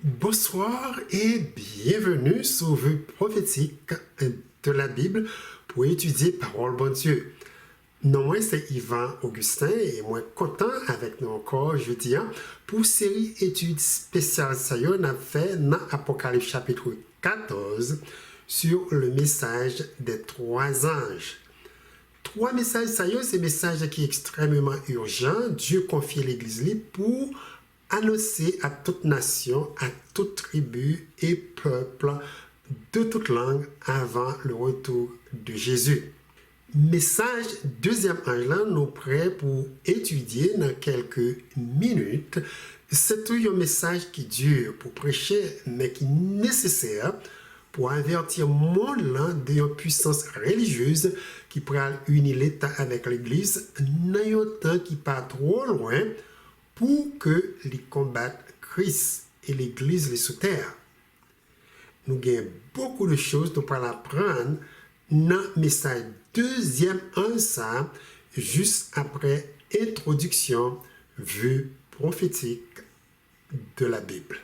Bonsoir et bienvenue sur Vue prophétique de la Bible pour étudier Parole bon Dieu. Non, moi c'est Yvan Augustin et moi content avec nous encore jeudi pour série études spéciales ça y on a fait dans Apocalypse chapitre 14 sur le message des trois anges. Trois messages ça y est, c'est message qui est extrêmement urgent. Dieu confie l'Église pour annoncer à toute nation, à toute tribu et peuple de toute langue avant le retour de Jésus. Message deuxième ange là, nous prêts pour étudier dans quelques minutes. C'est tout un message qui dure pour prêcher, mais qui est nécessaire pour avertir le monde là d'une puissance religieuse qui pourrait unir l'État avec l'Église dans un temps qui pas trop loin pour que les combattent Christ et l'Église les sous terre. Nous avons beaucoup de choses pour apprendre dans le message deuxième ça, juste après introduction vue prophétique de la Bible.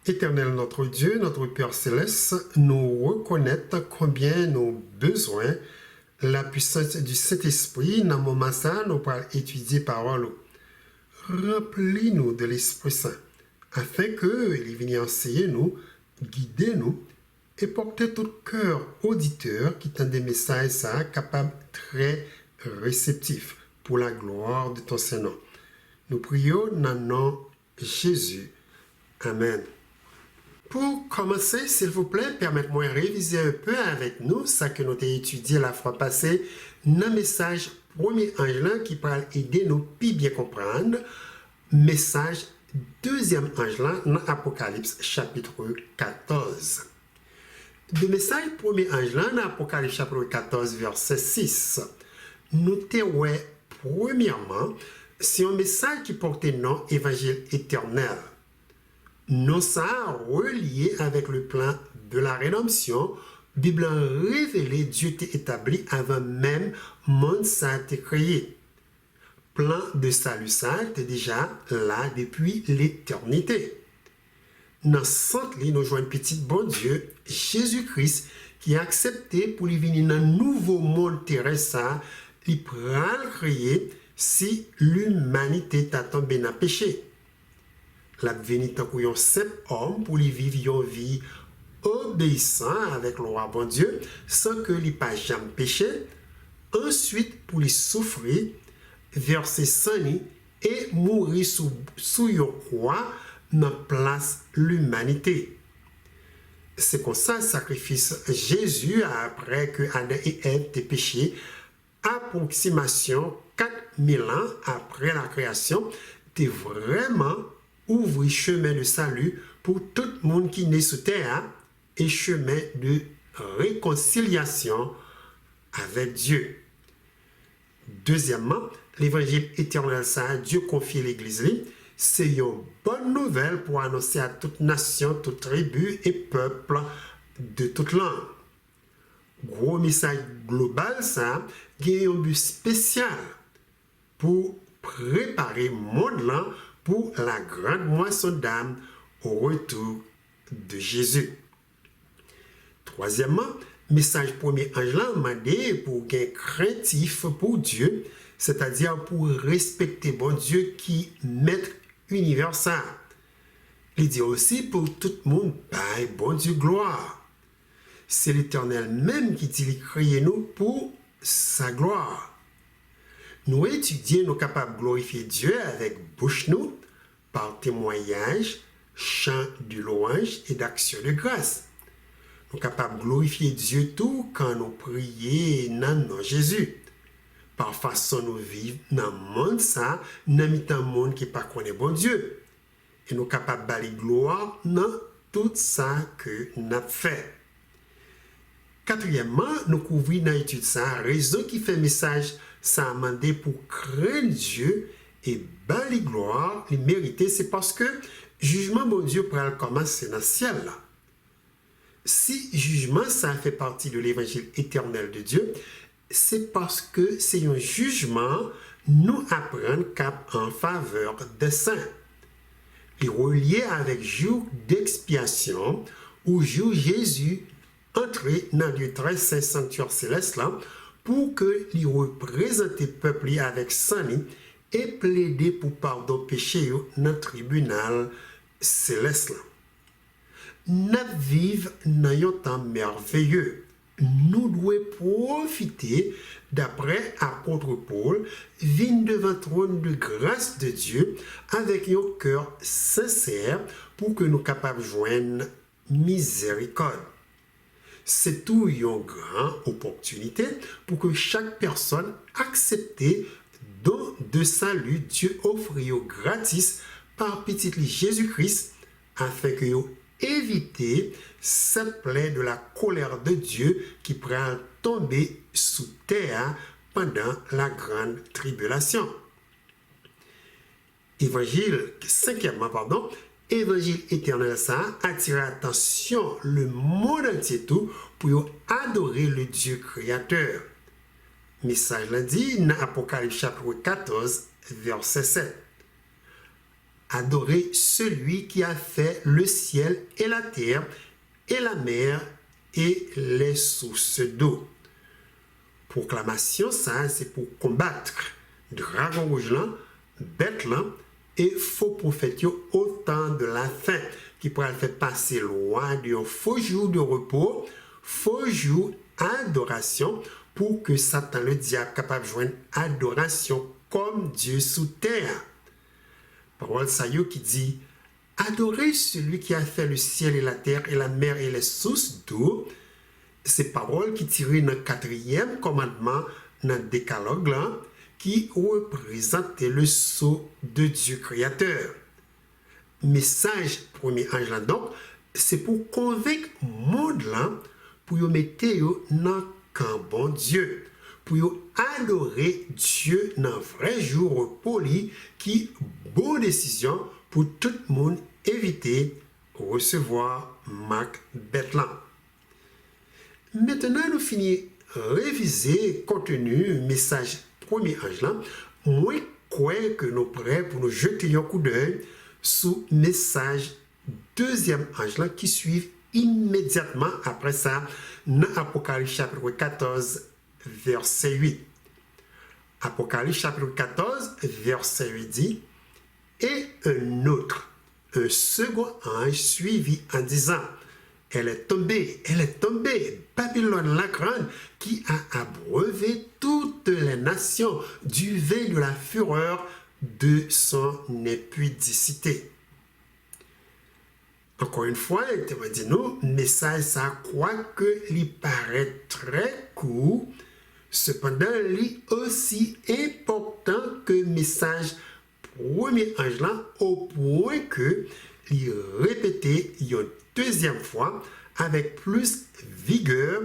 Éternel notre Dieu, notre Père Céleste, nous reconnaître combien nous besoin la puissance du Saint-Esprit dans le moment ça, nous pourrons étudier parole. Remplis-nous de l'Esprit Saint, afin qu'il vienne enseigner nous, guider nous et porter tout cœur auditeur qui tend des messages ça, capable très réceptif pour la gloire de ton Saint-Nom. Nous prions dans le nom de Jésus. Amen. Pour commencer, s'il vous plaît, permettez-moi de réviser un peu avec nous ça que nous avons étudié la fois passée dans le message premier ange qui peut aider nous à bien comprendre. Message deuxième ange dans Apocalypse chapitre 14. Le message premier ange dans Apocalypse chapitre 14 verset 6. Nous avons premièrement, c'est un message qui porte le nom évangile éternel. Non ça relié avec le plan de la rédemption, Bible révélé Dieu t'est établi avant même monde ça a été créé. Plan de salut ça était déjà là depuis l'éternité. Dans centre nous joignons petit bon Dieu, Jésus-Christ, qui a accepté pour lui venir dans un nouveau monde terrestre, il pral créer si l'humanité t'a tombé dans le péché. La venue tant qu'un simple homme pour lui vivre une vie obéissant avec le roi bon Dieu sans que lui pas jamais péché. Ensuite pour lui souffrir, verser sang et mourir sous une croix dans place l'humanité. C'est comme ça le sacrifice Jésus après que Adam et Ève aient péché, approximation 4000 ans après la création, était vraiment ouvrir chemin de salut pour tout le monde qui naît sur terre et chemin de réconciliation avec Dieu. Deuxièmement, l'évangile éternel ça, Dieu confie l'Église, c'est une bonne nouvelle pour annoncer à toute nation, toute tribu et peuple de toute langue. Gros message global ça, il y a un but spécial pour préparer le monde là pour la grande moisson d'âme au retour de Jésus. Troisièmement, message premier ange là demandé pour être craintif pour Dieu, c'est-à-dire pour respecter bon Dieu qui maître universel. Il dit aussi pour tout le monde, bon Dieu gloire. C'est l'Éternel même qui dit créer nous pour sa gloire. Nous étudions, nous capables de glorifier Dieu avec bouche nous, par témoignage, chant de louange et d'action de grâce. Nous sommes capables de glorifier Dieu tout quand nous prions dans le nom de Jésus. Par façon nous vivons dans le monde, ça, dans le monde qui ne connaît pas bon Dieu. Et nous sommes capables d'aller gloire dans tout ça que nous avons fait. Quatrièmement, nous couvrons dans l'étude ça, raison qui fait message, ça a demandé pour craindre Dieu et bali gloire, les mériter, c'est parce que jugement bon Dieu pourra commencer dans le ciel là. Si jugement ça fait partie de l'évangile éternel de Dieu, c'est parce que c'est un jugement nous apprendre cap en faveur des saints. Il est relié avec jour d'expiation où jour Jésus entrait dans le très saint sanctuaire céleste là pour que il représente le peuple avec sang et plaider pour pardon péché dans le tribunal céleste là. Nous vivons dans un temps merveilleux. Nous devons profiter, d'après apôtre Paul, venir devant le trône de grâce de Dieu avec un cœur sincère pour que nous soyons capables de joindre miséricorde. C'est tout une grande opportunité pour que chaque personne accepte don de salut Dieu offre gratis par petit Jésus-Christ afin que vous évitez cette plaie de la colère de Dieu qui prend tomber sous terre pendant la grande tribulation. Cinquièmement, évangile éternel ça attire l'attention le monde entier tout pour adorer le Dieu créateur. Message l'a dit dans Apocalypse chapitre 14 verset 7. Adorer celui qui a fait le ciel et la terre et la mer et les sources d'eau. Proclamation ça c'est pour combattre dragon rouge là, bête là et faux prophètes au temps de la fin qui pourrait faire passer loin d'un faux jour de repos, faux jour adoration pour que Satan le diable capable de joindre adoration comme Dieu sous terre. Parole Sayo qui dit adorez celui qui a fait le ciel et la terre et la mer et les sources d'eau. Ces paroles qui tirent dans le 4e commandement dans le décalogue là, qui représente le sceau de Dieu créateur. Message premier ange là donc, c'est pour convaincre le monde là, pour y mettre dans camp bon Dieu, pour y adorer Dieu dans un vrai jour poli qui bonne décision pour tout le monde éviter recevoir Marc Betlan. Maintenant, nous finissons réviser contenu message premier ange là. Moi, crois que nous prêts pour nous jeter un coup d'œil sous message deuxième ange là qui suit immédiatement après ça dans Apocalypse chapitre 14 verset 8. Apocalypse chapitre 14 verset 8 dit et un second ange suivi en disant elle est tombée, Babylone la grande, qui a abreuvé toutes les nations du vin de la fureur de son impudicité. Encore une fois, il te dit nous, message ça croit que il paraît très court, cependant, il est aussi important que message premier ange là, au point que il répété une deuxième fois avec plus vigueur,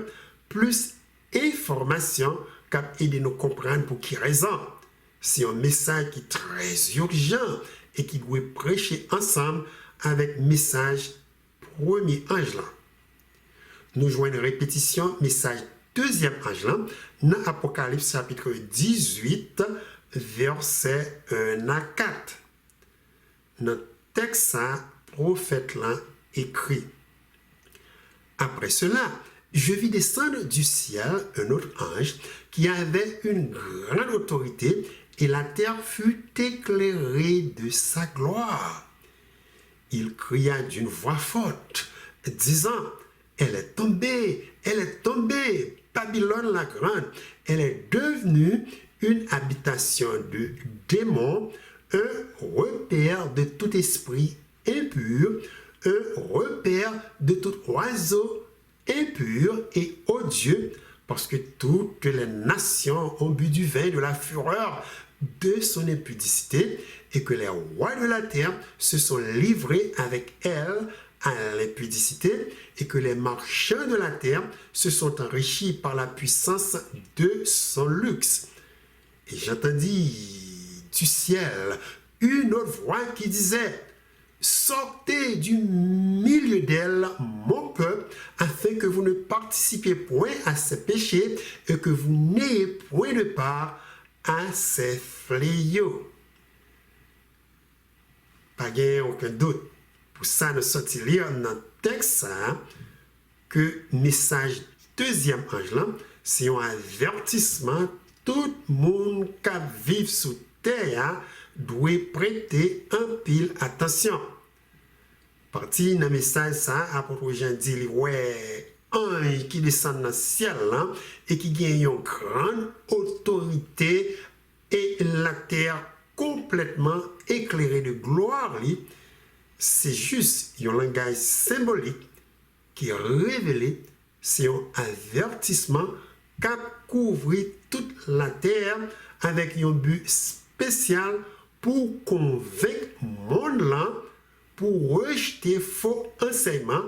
plus information cap aider nous comprendre pour qui raison. C'est un message qui est très urgent et qui doit prêcher ensemble avec message premier ange là. Nous jouons une répétition message deuxième ange là dans Apocalypse chapitre 18 verset 1 à 4. Notre texte ça prophète là écrit. Après cela, je vis descendre du ciel un autre ange qui avait une grande autorité et la terre fut éclairée de sa gloire. Il cria d'une voix forte, disant, elle est Babylone la Grande, elle est devenue une habitation de démons, un repère de tout esprit impur, un repère de tout oiseau impur et odieux, parce que toutes les nations ont bu du vin de la fureur de son impudicité et que les rois de la terre se sont livrés avec elle à l'impudicité et que les marchands de la terre se sont enrichis par la puissance de son luxe. Et j'entendis du ciel une autre voix qui disait: sortez du milieu d'elle, mon peuple, afin que vous ne participiez point à ses péchés et que vous n'ayez point de part à ses fléaux. Pas aucun doute. Pour ça, nous sortis lire dans le texte que le message deuxième ange là, c'est un avertissement. Tout le monde qui vit sous terre doit prêter un pile attention. Parti dans le message, ça, apôtre Jean dit, ouais, un qui descend dans le ciel là, et qui gagne une grande autorité et la terre complètement éclairée de gloire. C'est juste un langage symbolique qui est révélé, c'est un avertissement qui couvre toute la terre avec un but spécial pour convaincre le monde là, pour rejeter faux enseignements.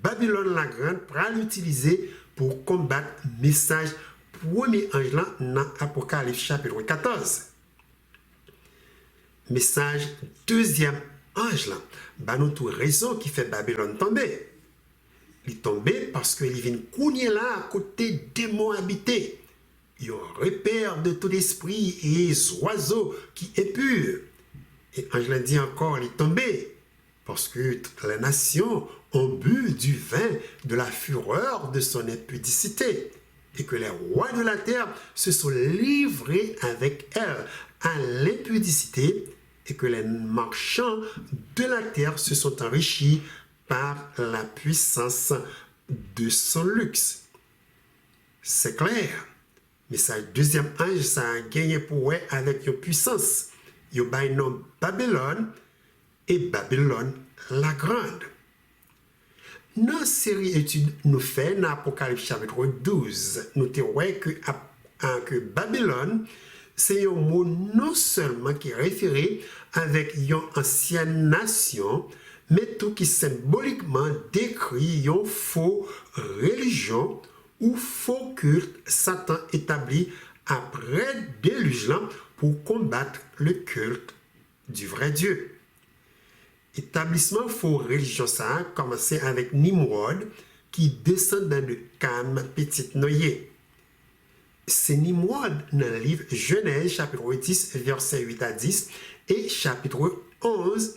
Babylone la Grande pour l'utiliser pour combattre le message premier ange là dans Apocalypse chapitre 14. Message deuxième ange là, bah nous tout raison qui fait Babylone tomber. Il est tombé parce qu'il vient courir là à côté des démons habités. Il y a un repère de tout esprit et les oiseaux qui est pur. Et ange l'a dit encore, il est tombé parce que toutes les nations ont bu du vin de la fureur de son impudicité et que les rois de la terre se sont livrés avec elle à l'impudicité et que les marchands de la terre se sont enrichis par la puissance de son luxe. C'est clair. Mais sa deuxième ange, ça a gagné pour eux avec une puissance. Il y a un nom Babylone et Babylone la Grande. Dans la série études nous fait dans Apocalypse chapitre 12, nous voyons que Babylone, c'est un mot non seulement qui est référé avec une ancienne nation, mais tout qui symboliquement décrit une faux religion ou faux culte Satan établi après déluge pour combattre le culte du vrai Dieu. Établissement faux religion ça a commencé avec Nimrod qui descend dans le Cam petite noyée. C'est Nimrod dans le livre Genèse chapitre 10 verset 8 à 10 et chapitre 11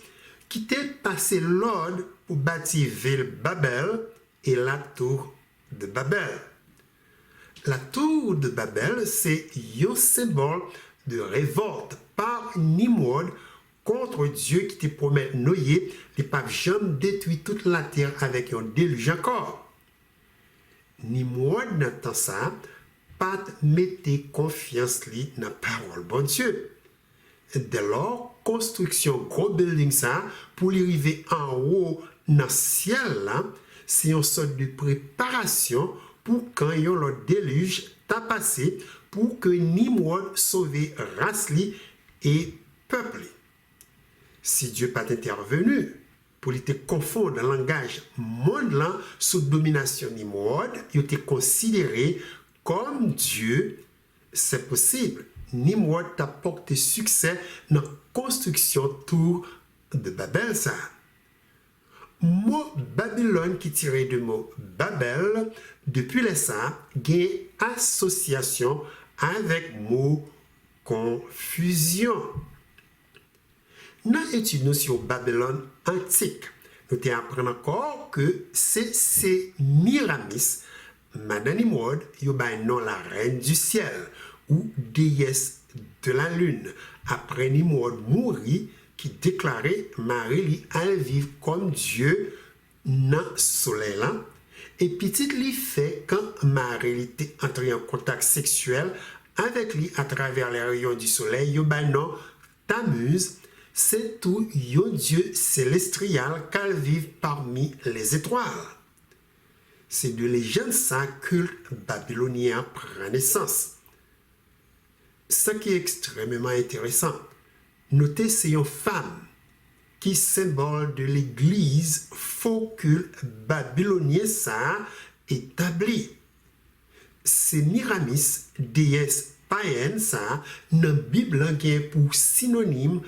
qui était passé l'ordre pour bâtir ville Babel et la tour de Babel. La tour de Babel, c'est un symbole de révolte par Nimrod contre Dieu qui te promet noyer, les papes jamais détruit toute la terre avec un déluge encore. Nimrod n'entend ça, pas mettez confiance dans la parole bon Dieu. Dès lors, construction gros building ça pour y arriver en haut dans le ciel là, c'est une sorte de préparation pour quand il y a le déluge t'a passé pour que Nimrod sauve race et peuple. Si Dieu pas intervenu pour te confondre le langage monde là sous domination Nimrod, il était considéré comme Dieu, c'est possible. Nimrod t'a porté succès dans la construction tour de Babel ça. Mot Babylone qui tirait du mot Babel, depuis les ça, gagne association avec mot confusion. Dans l'étude sur Babylone antique, nous apprenons encore que c'est Semiramis, Madame Nimrod, qui a nom la reine du ciel ou déesse de la lune. Après Nimrod mourit, qui déclarait Marie à vivre comme Dieu dans le soleil là, Et petit lui fait quand Marie était entrée en contact sexuel avec lui à travers les rayons du soleil, yo ben non, Tammuz, c'est tout un dieu célestial qu'elle vive parmi les étoiles. C'est de légende ça culte babylonien prend naissance. Ce qui est extrêmement intéressant, notez c'est une femme qui symbole de l'église faux culte babylonien ça établi. C'est Miramis, déesse païenne ça, dans la Bible qui est pour synonyme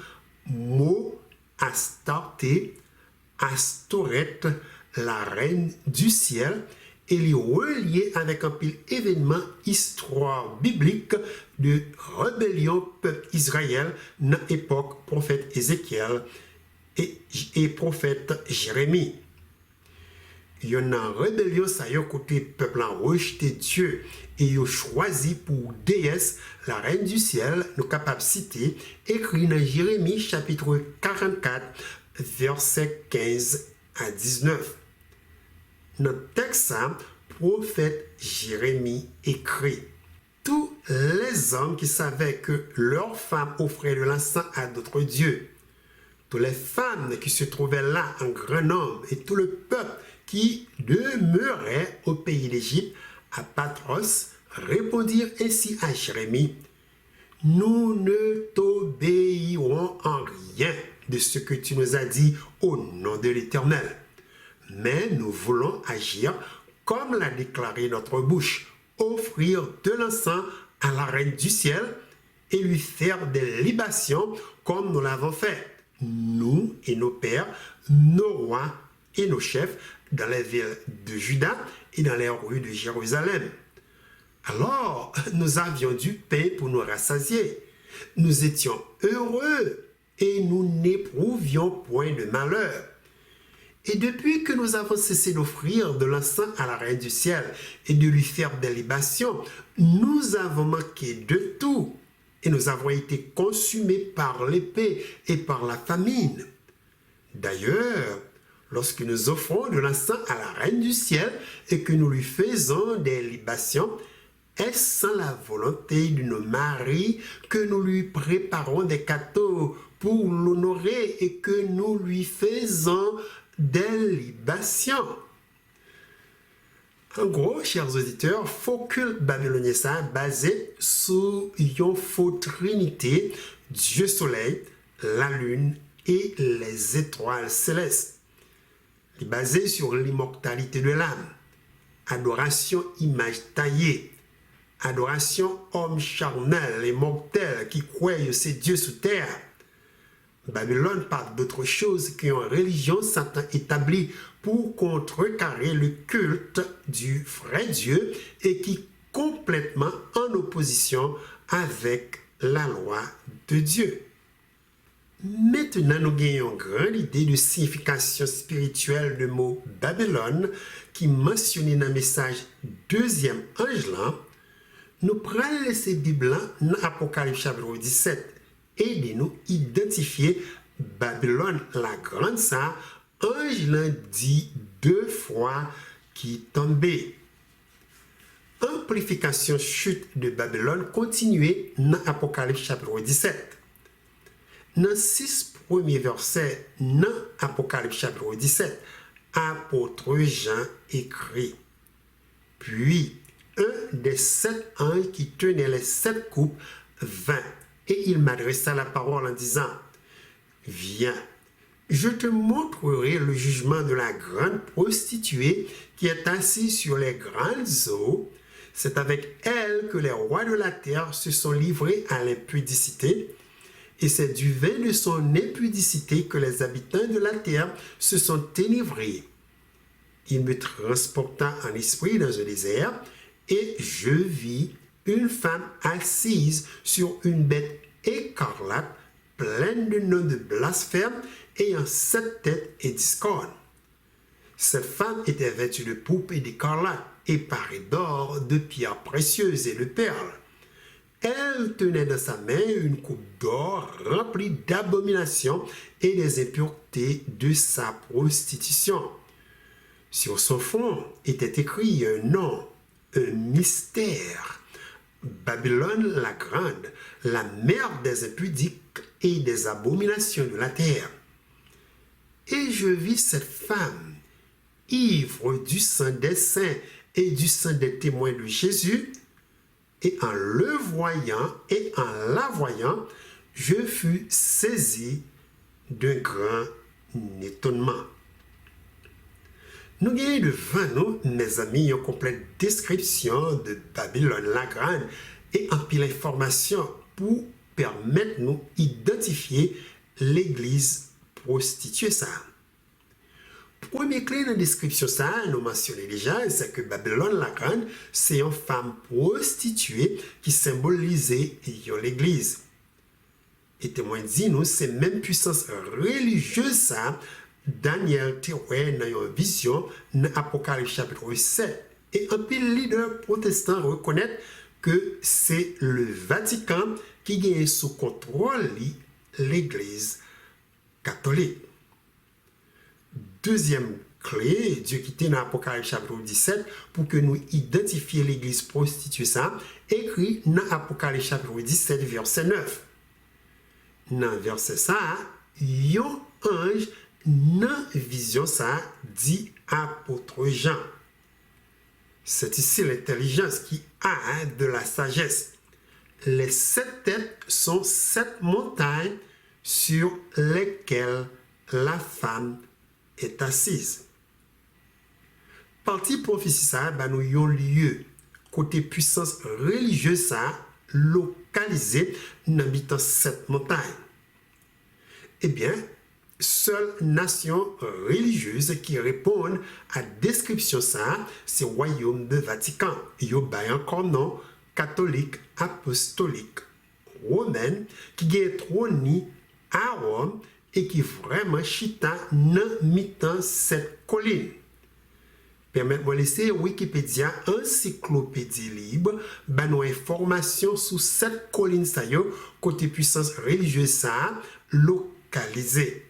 mot Astarté, Astoreth, la reine du ciel, et est relié avec un pile événement histoire biblique de rébellion peuple Israël dans l'époque prophète Ézéchiel et prophète Jérémie. Il y a une rébellion, ça y a côté peuple a rejeté Dieu et il a choisi pour déesse la reine du ciel, nous capables de citer, écrit dans Jérémie chapitre 44, versets 15 à 19. Notre texte, prophète Jérémie écrit: tous les hommes qui savaient que leurs femmes offraient de l'encens à d'autres dieux, toutes les femmes qui se trouvaient là en grand nombre et tout le peuple qui demeurait au pays d'Égypte, à Patros, répondirent ainsi à Jérémie: nous ne t'obéirons en rien de ce que tu nous as dit au nom de l'Éternel, mais nous voulons agir comme l'a déclaré notre bouche, offrir de l'encens à la reine du ciel et lui faire des libations comme nous l'avons fait, nous et nos pères, nos rois et nos chefs, dans les villes de Juda et dans les rues de Jérusalem. Alors, nous avions du pain pour nous rassasier. Nous étions heureux et nous n'éprouvions point de malheur. Et depuis que nous avons cessé d'offrir de l'encens à la reine du ciel et de lui faire des libations, nous avons manqué de tout et nous avons été consumés par l'épée et par la famine. D'ailleurs, lorsque nous offrons de l'encens à la reine du ciel et que nous lui faisons des libations, est-ce sans la volonté de nos maris que nous lui préparons des cadeaux pour l'honorer et que nous lui faisons des libations? En gros, chers auditeurs, faux culte babylonien ça basé sur une faux trinité, Dieu soleil, la lune et les étoiles célestes. Il est basé sur l'immortalité de l'âme, adoration image taillée, adoration homme charnel et mortel qui croit que c'est Dieu sous terre. Babylone parle d'autre chose qu'une religion Satan établie pour contrecarrer le culte du vrai Dieu et qui est complètement en opposition avec la loi de Dieu. Maintenant, nous gagnons une grande idée de signification spirituelle du mot Babylone qui mentionné dans le message deuxième ange là. Nous prenons laisser Bible dans Apocalypse chapitre 17 et de nous identifier Babylone la grande ça, ange là dit deux fois qui tombait. Amplification chute de Babylone continuait dans Apocalypse chapitre 17. Dans 6 premiers versets, dans Apocalypse chapitre 17, apôtre Jean écrit: puis un des 7 anges qui tenait les 7 coupes vint, et il m'adressa la parole en disant: viens, je te montrerai le jugement de la grande prostituée qui est assise sur les grandes eaux. C'est avec elle que les rois de la terre se sont livrés à l'impudicité, et c'est du vin de son impudicité que les habitants de la terre se sont enivrés. Il me transporta en esprit dans un désert, et je vis une femme assise sur une bête écarlate, pleine de noms de blasphème, ayant 7 têtes et 10 cornes. Cette femme était vêtue de pourpre et d'écarlate, et parée d'or, de pierres précieuses et de perles. Elle tenait dans sa main une coupe d'or remplie d'abominations et des impuretés de sa prostitution. Sur son front était écrit un nom, un mystère. Babylone la grande, la mère des impudiques et des abominations de la terre. Et je vis cette femme, ivre du sang des saints et du sang des témoins de Jésus, et en le voyant et en la voyant, je fus saisi d'un grand étonnement. Nous gagnons devant nous, mes amis, une complète description de Babylone la grande et un pile d'informations pour permettre nous d'identifier l'église prostituée. Ça. Premier clé dans la description, ça, nous mentionnons déjà, c'est que Babylone la grande, c'est une femme prostituée qui symbolisait l'église. Et témoin dit nous, c'est même puissance religieuse, ça, Daniel Terway dans une vision dans Apocalypse chapitre 7. Et un pile leader protestant reconnaît que c'est le Vatican qui gagne sous contrôle l'église catholique. Deuxième clé, Dieu qui était dans Apocalypse chapitre 17 pour que nous identifions l'église prostituée, ça, écrit dans Apocalypse chapitre 17 verset 9. Dans verset ça, un ange dans vision ça dit apôtre Jean. C'est ici l'intelligence qui a de la sagesse. Les 7 têtes sont 7 montagnes sur lesquelles la femme est assise. Partie prophétie ça, nous avons lieu côté puissance religieuse ça localisé dans 7 montagnes. Eh bien, seule nation religieuse qui répond à description ça, c'est le royaume de Vatican. Il y a encore nom catholique, apostolique, romaine, qui est trôné à Rome et qui vraiment chita dans mi-temps cette colline. Permettez-moi de laisser Wikipédia, encyclopédie libre, nos informations sur cette colline, ça y est, côté puissance religieuse, ça, localisée.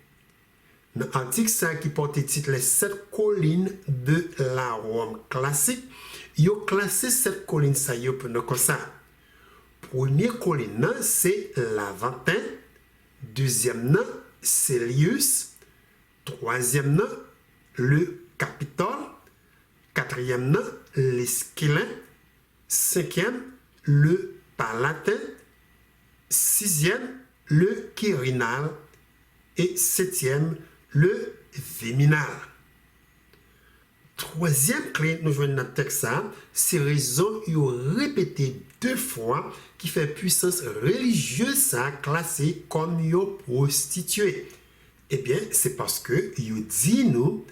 Dans l'article ça qui porte le titre Les 7 collines de la Rome classique, ils ont classé cette colline, ça y est, pour nous comme ça. Première colline, c'est l'Aventin. Deuxième, c'est Lius. Troisième, le Capitole. Quatrième, l'Esquilin. Cinquième, le Palatin. Sixième, le Quirinal. Et septième, le Viminal. Troisième clé, nous jouons dans le texte, c'est raison, il a répété 2 fois qui fait puissance religieuse ça classée comme une prostituée. Eh bien, c'est parce que il dit nous,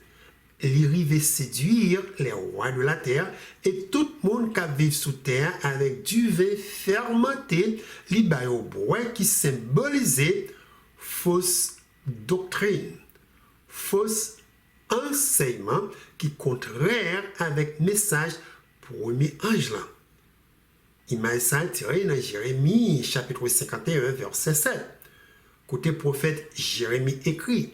il arrive séduire les rois de la terre et tout le monde qui vit sous terre avec du vin fermenté, il y au bois qui symbolisait fausse doctrine, fausse enseignement qui contraire avec message premier ange là. Image ça tiré dans Jérémie chapitre 51 verset 7. Côté prophète Jérémie écrit: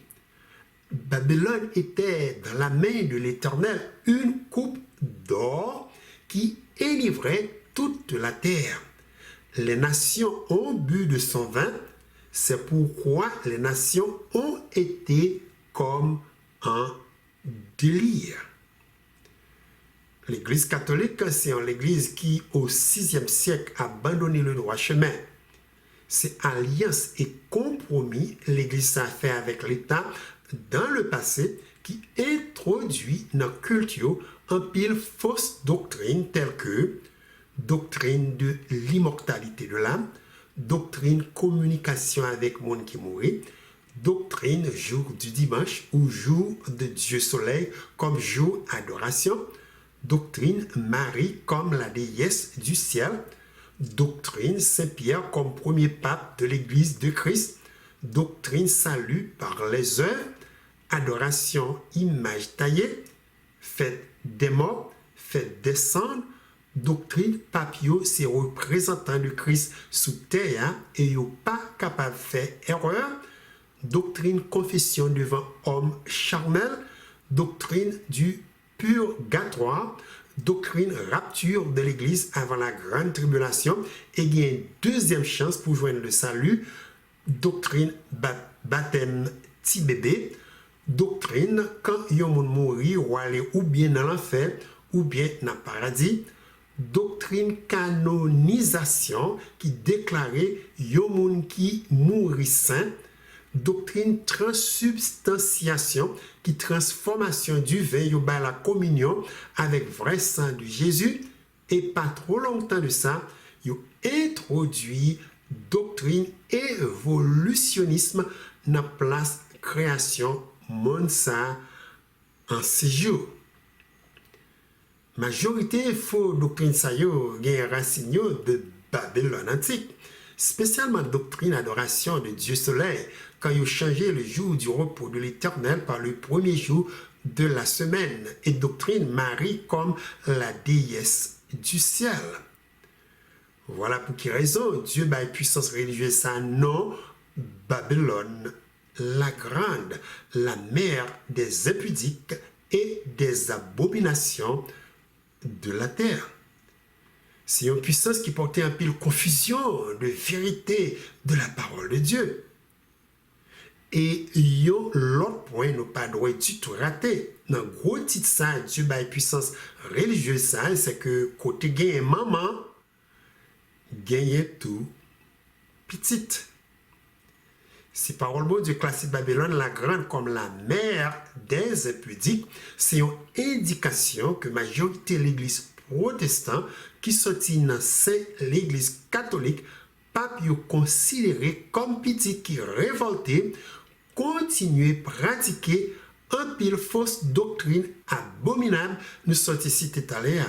Babylone était dans la main de l'Éternel une coupe d'or qui enivrait toute la terre. Les nations ont bu de son vin, c'est pourquoi les nations ont été comme en délire. L'Église catholique, c'est l'Église qui, au VIe siècle, a abandonné le droit chemin. C'est alliance et compromis l'Église a fait avec l'État dans le passé qui introduit dans la culture un pile fausse doctrine telle que doctrine de l'immortalité de l'âme, doctrine communication avec le monde qui mourit, doctrine jour du dimanche ou jour de Dieu soleil comme jour adoration, doctrine Marie comme la déesse du ciel, doctrine Saint-Pierre comme premier pape de l'Église de Christ, doctrine salut par les œuvres, adoration image taillée, fête des morts, fête descendre, doctrine papio, c'est représentant de Christ sous terre et il n'est pas capable de faire erreur, doctrine confession devant homme charnel, doctrine du purgatoire, doctrine rapture de l'Église avant la grande tribulation, et il y a une deuxième chance pour joindre le salut, doctrine baptême petit bébé, doctrine quand yon moun mouri ou aller ou bien dans l'enfer ou bien dans le paradis, doctrine canonisation qui déclarait yon moun qui mouri saint, doctrine transsubstantiation qui transformation du vin yo ba la communion avec vrai sang de Jésus, et pas trop longtemps de ça yo introduit doctrine évolutionnisme dans place création monde ça en séjour. Majorité faux doctrine ça yo gen racine de Babylone antique, spécialement doctrine adoration de Dieu soleil, quand ils ont changé le jour du repos de l'Éternel par le premier jour de la semaine, et doctrine Marie comme la déesse du ciel. Voilà pour quelle raison Dieu a puissance religieuse sa nom Babylone la grande, la mère des impudiques et des abominations de la terre. C'est une puissance qui portait un pile confusion de vérité de la parole de Dieu. Et l'autre point, nous pas droit du tout raté. Dans le gros titre ça, Dieu a une puissance religieuse ça, c'est que côté gagne maman, gagne tout petite. Si parole de Dieu classe Babylone la grande comme la mère des impudiques, c'est une indication que la majorité de l'église protestante qui sortit dans l'église catholique, pape yo considéré comme petit qui révolté, continuer pratiquer un pile fausse doctrine abominable nous sorti cité taléa.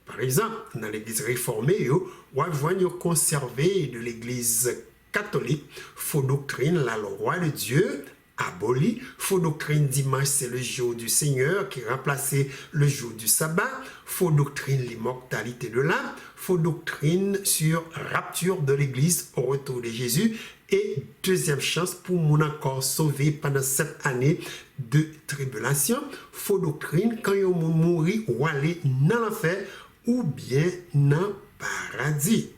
Par exemple, dans l'église réformée, on voit conserver de l'église catholique, faux doctrine, la loi de Dieu, aboli, faux doctrine dimanche c'est le jour du Seigneur qui remplaçait le jour du sabbat, faux doctrine l'immortalité de l'âme, faux doctrine sur rapture de l'église au retour de Jésus, et deuxième chance pour mon encore sauvé pendant cette année de tribulation, faux doctrine quand on mourit ou aller dans l'enfer ou bien dans le paradis.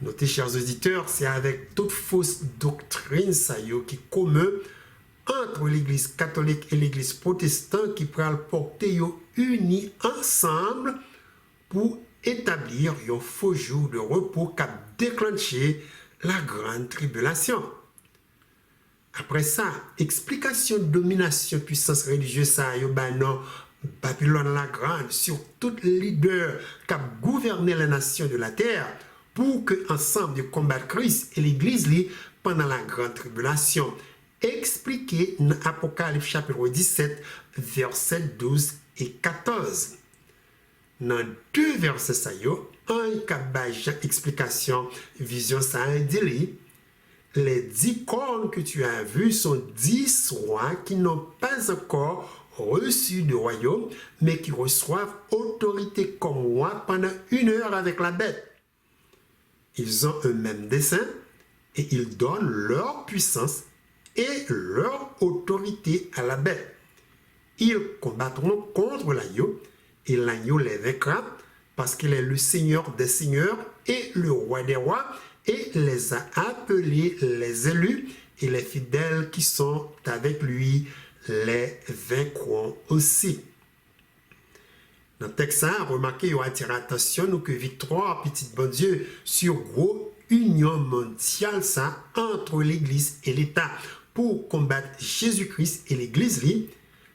Notez, chers auditeurs, c'est avec toute fausse doctrine ça qui est commun entre l'église catholique et l'église protestante qui pourra porter unis ensemble pour établir un faux jour de repos qui a déclenché la grande tribulation. Après ça, explication de domination puissance religieuse ça non Babylone la grande sur tout leader qui a gouverné les nations de la terre pour que ensemble de combattre Christ et l'église pendant la grande tribulation. Expliqué dans Apocalypse chapitre 17 versets 12 et 14. Dans deux versets ça un cabage explication vision ça dit les 10 cornes que tu as vues sont 10 rois qui n'ont pas encore reçu de royaume mais qui reçoivent autorité comme roi pendant 1 heure avec la bête. Ils ont un même dessein et ils donnent leur puissance et leur autorité à la bête. Ils combattront contre l'agneau et l'agneau les vaincra parce qu'il est le Seigneur des seigneurs et le roi des rois et les a appelés les élus et les fidèles qui sont avec lui les vaincront aussi. Dans le texte, remarquez, on attire attention nous que victoire, petit bon Dieu, sur gros union mondiale ça, entre l'Église et l'État pour combattre Jésus-Christ et l'Église,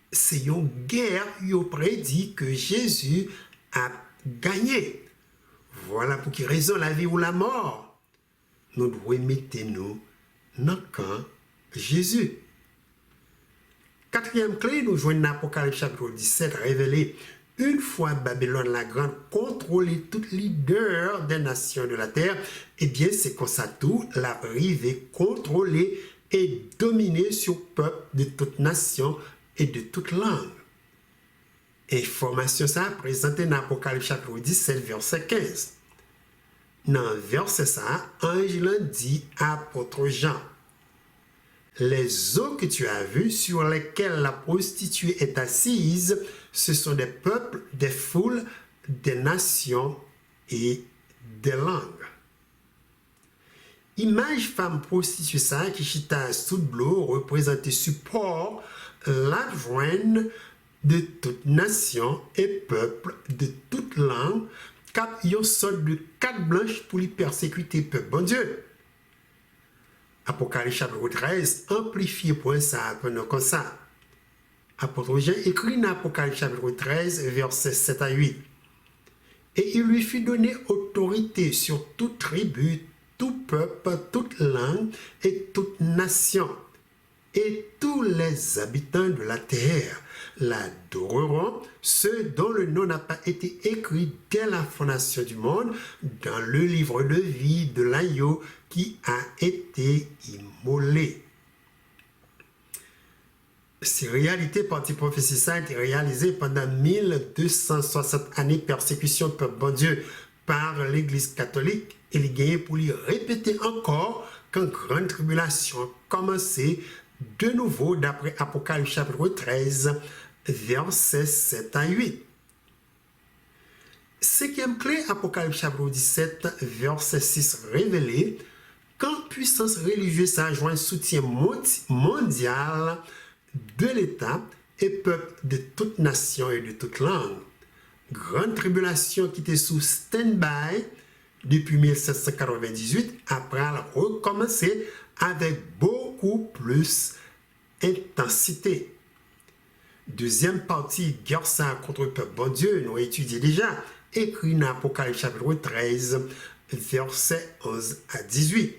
c'est une guerre qui prédit que Jésus a gagné. Voilà pour quelle raison la vie ou la mort. Nous devons mettre nous dans le camp Jésus. Quatrième clé, nous joignons l'Apocalypse chapitre 17 révélé. Une fois Babylone la grande contrôlait tout leader des nations de la terre, eh bien c'est comme ça tout l'arrivée contrôler et dominer sur le peuple de toute nation et de toute langue. Information ça présentée dans Apocalypse chapitre 17 verset 15. Dans verset ça, ange dit à apôtre Jean, Les eaux que tu as vues sur lesquelles la prostituée est assise, ce sont des peuples, des foules, des nations et des langues. Image femme prostituée ça qui chita sous l'eau représente support la joine de toute nation et peuple de toute langue cap yon sorte de carte blanche pour les persécuter peuple bon Dieu. Apocalypse chapitre 13 amplifié pour ça comme ça. Apôtre Jean écrit dans Apocalypse chapitre 13 versets 7 à 8. Et il lui fut donné autorité sur toute tribu, tout peuple, toute langue et toute nation. Et tous les habitants de la terre l'adoreront, ceux dont le nom n'a pas été écrit dès la fondation du monde dans le livre de vie de l'agneau qui a été immolé. Ces réalités parties prophéties ça a été réalisées pendant 1260 années de persécution du peuple bon Dieu par l'Église catholique et les gagnés pour lui répéter encore quand grande tribulation a commencé de nouveau d'après Apocalypse chapitre 13 versets 7 à 8. Cinquième clé, Apocalypse chapitre 17 verset 6 révélé quand puissance religieuse a joint soutien mondial de l'État et peuple de toute nation et de toute langue. Grande tribulation qui était sous stand-by depuis 1798 après elle a recommencé avec beaucoup plus intensité. Deuxième partie, guerre ça contre le peuple bon Dieu, nous étudié déjà, écrit dans Apocalypse chapitre 13, versets 11 à 18.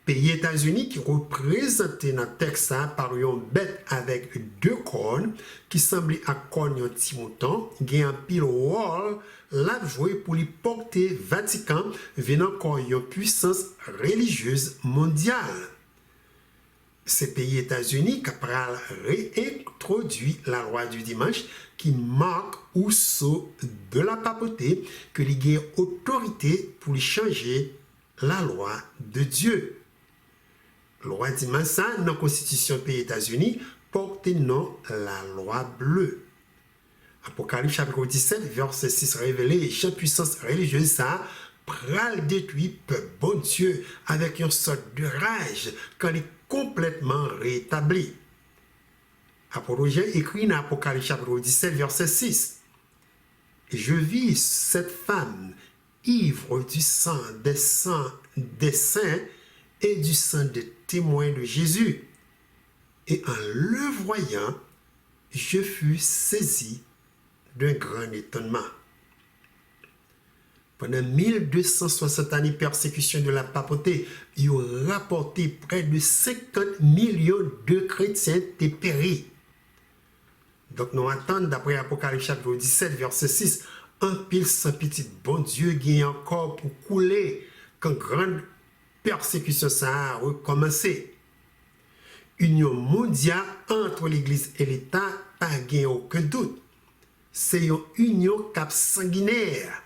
Pays États-Unis qui représentait dans le texte par une bête avec deux cornes qui semblait à cornes un petit mouton, qui a un pile wall, l'a joué pour lui porter Vatican venant encore une puissance religieuse mondiale. Ces pays États-Unis qui réintroduit la loi du dimanche qui marque ou saut de la papauté que les gagne autorité pour changer la loi de Dieu. Loi dimanche dans la constitution des pays États-Unis porte nom la loi bleue. Apocalypse chapitre 17 verset 6 révélé Jean puissance religieuse ça pral détruit peuple bon Dieu avec une sorte de rage quand il est complètement rétabli. Apôtre Jean écrit dans Apocalypse chapitre 17 verset 6. Je vis cette femme ivre du sang des saints et du sang des témoins de Jésus. Et en le voyant, je fus saisi d'un grand étonnement. Pendant 1260 années de persécution de la papauté, il a rapporté près de 50 millions de chrétiens qui péri. Donc nous attendons d'après Apocalypse chapitre 17 verset 6, un pile sans petit bon Dieu qui est encore pour couler quand grande persécution ça a recommencé. Union mondiale entre l'Église et l'État, pas gain aucun doute. C'est une union cap sanguinaire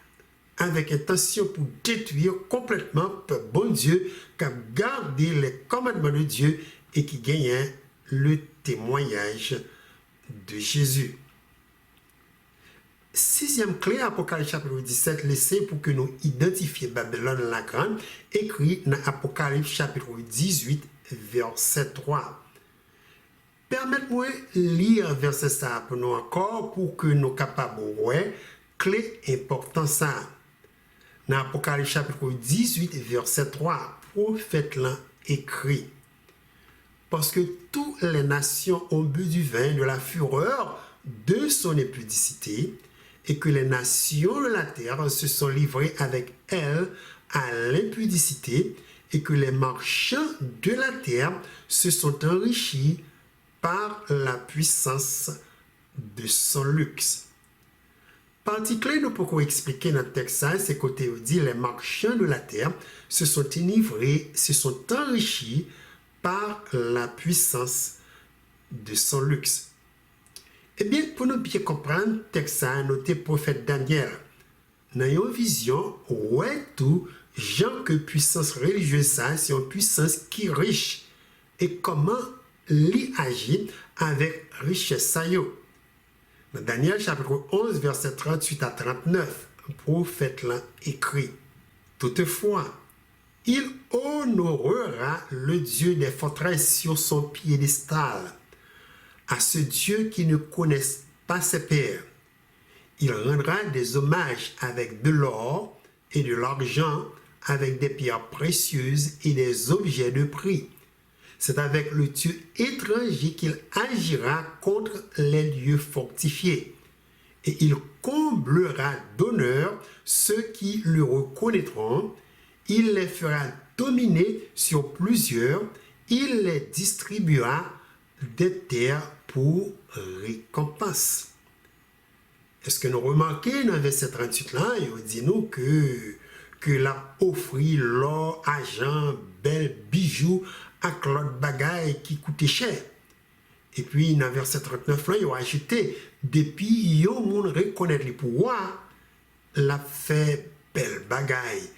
avec intention pour détruire complètement le bon Dieu qui a gardé les commandements de Dieu et qui gagne le témoignage de Jésus. Sixième clé, Apocalypse chapitre 17, laissé pour que nous identifions Babylone la Grande, écrit dans Apocalypse chapitre 18, verset 3. Permettez-moi de lire verset ça pour nous encore pour que nous capables de voir clé importante ça. Dans Apocalypse chapitre 18, verset 3, prophète là écrit. Parce que toutes les nations ont bu du vin de la fureur de son impudicité, et que les nations de la terre se sont livrées avec elle à l'impudicité, et que les marchands de la terre se sont enrichis par la puissance de son luxe. Partie clé, nous pouvons expliquer dans le texte, c'est côté où dit les marchands de la terre se sont enivrés, se sont enrichis par la puissance de son luxe. Eh bien, pour nous bien comprendre, le texte a noté prophète Daniel. Dans une vision, ouais tout, Jean que puissance religieuse, c'est une puissance qui est riche. et comment l'y agit avec richesse sa yo. Dans Daniel chapitre 11, verset 38 à 39, le prophète l'a écrit. Toutefois, il honorera le Dieu des forteresses sur son piédestal. À ce Dieu qui ne connaisse pas ses pairs, il rendra des hommages avec de l'or et de l'argent, avec des pierres précieuses et des objets de prix. C'est avec le Dieu étranger qu'il agira contre les lieux fortifiés. Et il comblera d'honneur ceux qui le reconnaîtront. Il les fera dominer sur plusieurs. Il les distribuera des terres pour récompense. Est-ce que nous remarquons dans le verset 38 là, il dit nous que l'a offri l'or, argent, bel bijoux, avec l'autre bagaille qui coûtait cher. Et puis dans le verset 39 là, il a ajouté, depuis yon moun reconnaître les pouvoirs, l'a fait belle bagaille.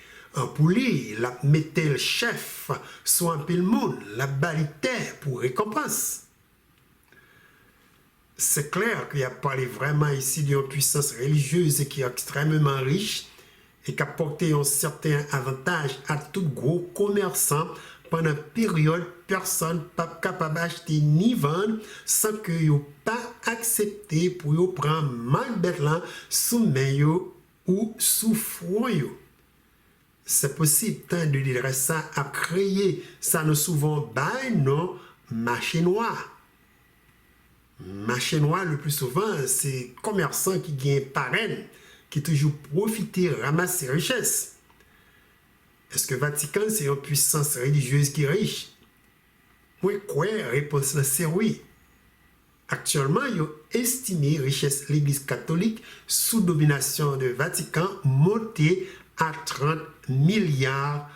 Pour lui, l'a metté le chef sur un pile monde, la balité pour récompense. C'est clair qu'il y a parlé vraiment ici d'une puissance religieuse qui est extrêmement riche et qui a porté un certain avantage à tout gros commerçant pendant une période personne pas capable d'acheter ni vendre sans que yo pas accepté pour yo prendre mal bête là sous main yo ou sous front yo. C'est possible tant de dire ça a créé ça nous souvent bail non marché noir. Marché noir, le plus souvent, c'est commerçants qui gagnent parrain, qui toujours profitent, ramasser richesse. Est-ce que le Vatican, c'est une puissance religieuse qui est riche? Oui, quoi? Réponse là, c'est oui. Actuellement, ils ont estimé richesse de l'Église catholique sous domination du Vatican montée à 30 milliards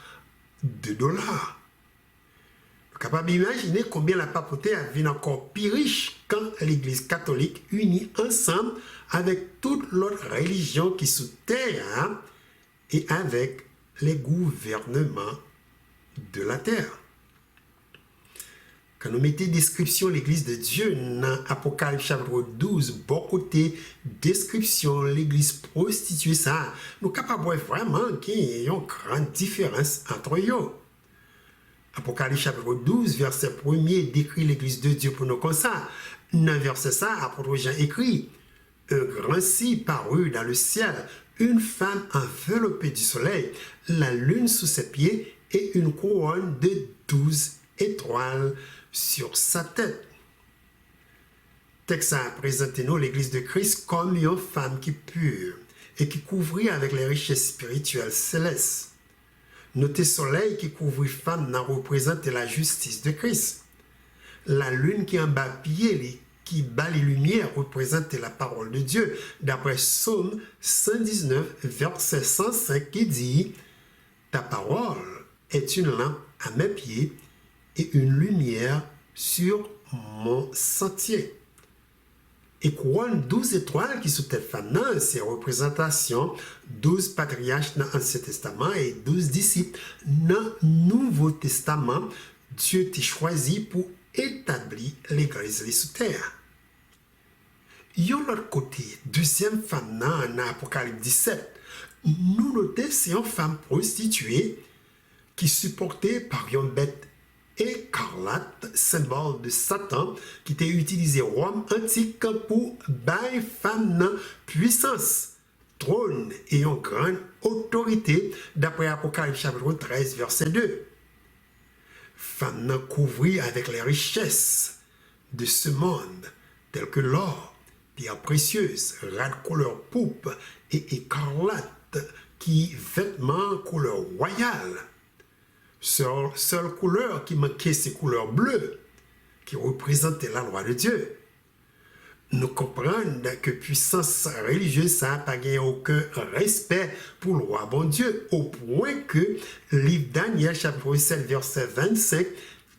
de dollars. Capable d'imaginer combien la papauté a vu encore plus riche quand l'Église catholique unie ensemble avec toute l'autre religion qui sous terre et avec les gouvernements de la terre. Quand nous mettons description de l'Église de Dieu dans Apocalypse chapitre 12, bon côté description de l'Église prostituée, ça, nous sommes capables de voir vraiment qu'il y a une grande différence entre eux. Apocalypse chapitre 12, verset 1er décrit l'Église de Dieu pour nous comme ça. Dans verset ça, apôtre Jean écrit, un grand signe parut dans le ciel, une femme enveloppée du soleil, la lune sous ses pieds et une couronne de 12 étoiles sur sa tête. Texte a présenté nous l'Église de Christ comme une femme qui est pure et qui couvrit avec les richesses spirituelles célestes. Notez soleil qui couvrit femme n'a représenté la justice de Christ. La lune qui en bas pied, qui bat les lumières, représente la parole de Dieu. D'après Psaume 119, verset 105, qui dit « Ta parole est une lampe à mes pieds et une lumière sur mon sentier. » Et couronne 12 étoiles qui sous tête femme, c'est représentation 12 patriarches dans l'Ancien Testament et 12 disciples dans le Nouveau Testament. Dieu t'a choisi pour établir l'Église sous terre. Yon l'autre côté, deuxième femme dans Apocalypse 17, nous notons c'est une femme prostituée qui supportée par une bête écarlate, symbole de Satan, qui était utilisé au Rome antique pour bailler femme puissance, trône et une grande autorité, d'après Apocalypse chapitre 13, verset 2. Femme couvrie avec les richesses de ce monde, telles que l'or, pierres précieuses, rade couleur pourpre et écarlate, qui vêtements couleur royale. Seule couleur qui manquait, c'est couleur bleue, qui représentait la loi de Dieu. Nous comprenons que puissance religieuse n'a pas gagné aucun respect pour le roi bon Dieu, au point que livre Daniel, chapitre 7, verset 25,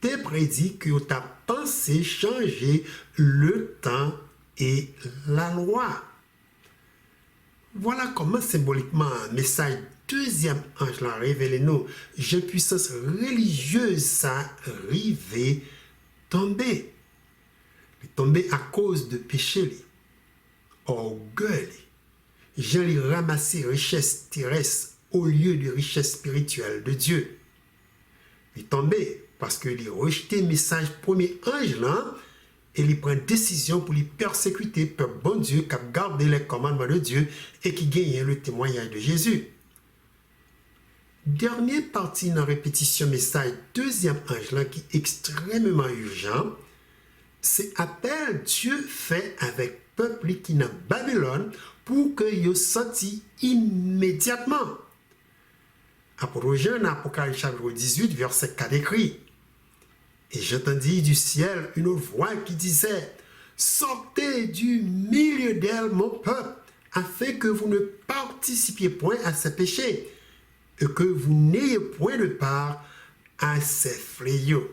t'a prédit que tu as pensé changer le temps et la loi. Voilà comment symboliquement un message deuxième ange l'a révélé nous. J'ai puissance religieuse, ça arrivé tomber. Tomber à cause de péché, orgueil. J'ai li ramassé richesse terrestre au lieu de richesse spirituelle de Dieu. Il tombé parce qu'il a rejeté le message premier ange là et il prend décision pour lui persécuter peuple bon Dieu qui a gardé les commandements de Dieu et qui gagne le témoignage de Jésus. Dernière partie dans la répétition message deuxième ange là qui est extrêmement urgent, c'est appel Dieu fait avec peuple qui est dans Babylone pour que yo sorti immédiatement. Apôtre Jean, dans Apocalypse chapitre 18, verset 4 écrit. Et j'entendis du ciel une voix qui disait, sortez du milieu d'elle, mon peuple, afin que vous ne participiez point à ses péchés, et que vous n'ayez point de part à ses fléaux.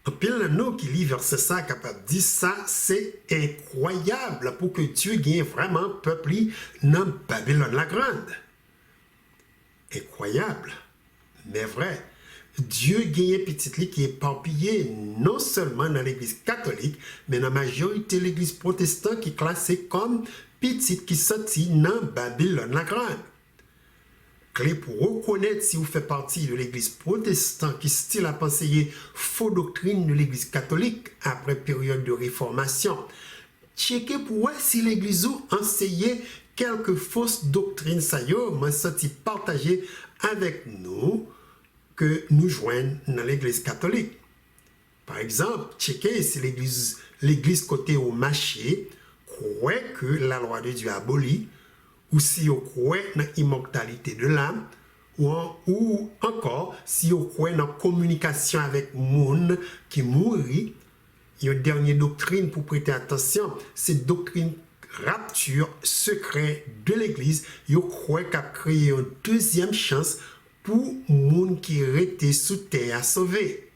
En pile nous qui lit verset ça, capable de dire ça, c'est incroyable pour que Dieu gagne vraiment peuple dans Babylone la Grande. Incroyable, mais vrai. Dieu gagne petit lit qui est éparpillé non seulement dans l'église catholique, mais dans la majorité de l'église protestante qui est classée comme petite qui sortit dans Babylone la Grande. Clé pour reconnaître si vous faites partie de l'église protestante qui style à penser faux doctrine de l'église catholique après période de réformation. Checkez pour voir si l'église enseignait quelques fausses doctrines, ça y est, mais sorti partager avec nous que nous joignent dans l'église catholique. Par exemple, checkez si l'église côté au marché croit que la loi de Dieu abolie, ou si vous croyez dans l'immortalité de l'âme, ou encore si vous croyez dans la communication avec le monde qui mourit. Il y a une dernière doctrine pour prêter attention, c'est doctrine rapture secret de l'église. Vous croyez qu'a créé une deuxième chance pour le monde qui est resté sous terre à sauver.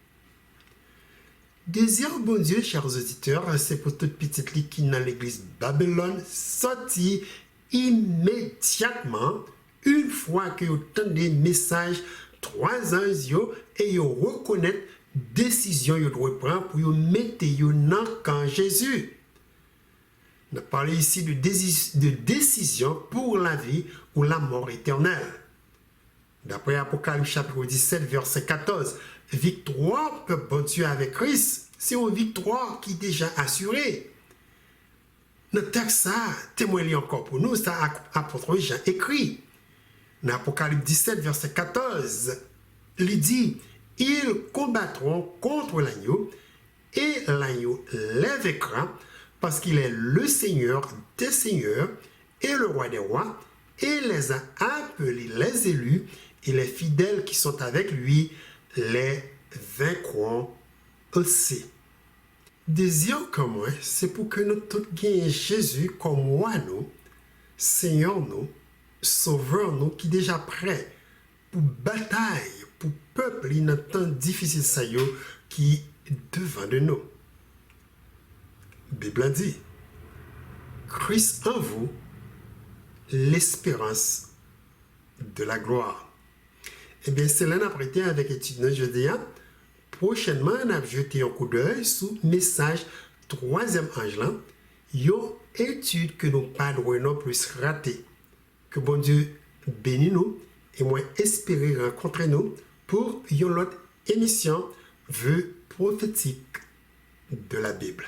Désir bon Dieu, chers auditeurs, c'est pour toute petite lit qui dans l'église Babylone sorti immédiatement une fois que vous entendez le message 3 ans et vous reconnaissez décision que vous prendre pour vous mettre dans le camp Jésus. On a parlé ici de décision pour la vie ou la mort éternelle. D'après Apocalypse chapitre 17, verset 14, victoire que bon Dieu avec Christ, c'est une victoire qui est déjà assurée. Notre texte, ça, témoigne encore pour nous, ça apôtre Jean écrit. Dans Apocalypse 17, verset 14, il dit, ils combattront contre l'agneau et l'agneau les vaincra parce qu'il est le Seigneur des seigneurs et le roi des rois et les a appelés les élus et les fidèles qui sont avec lui les vaincront aussi. Désir comme moi, c'est pour que nous tous gagnions Jésus comme roi nous, Seigneur nous, Sauveur nous, qui est déjà prêt pour bataille, pour peuple, dans un temps difficile ça qui est devant de nous. La Bible a dit, Christ en vous, l'espérance de la gloire. Eh bien, c'est là qu'on a prêté avec étudiant jeudi. Prochainement, on a jeté un coup d'œil sur le message 3e ange là. Une étude que nous pas non plus rater. Que bon Dieu bénisse nous et moi espérer rencontrer nous pour une autre émission vœux prophétique de la Bible.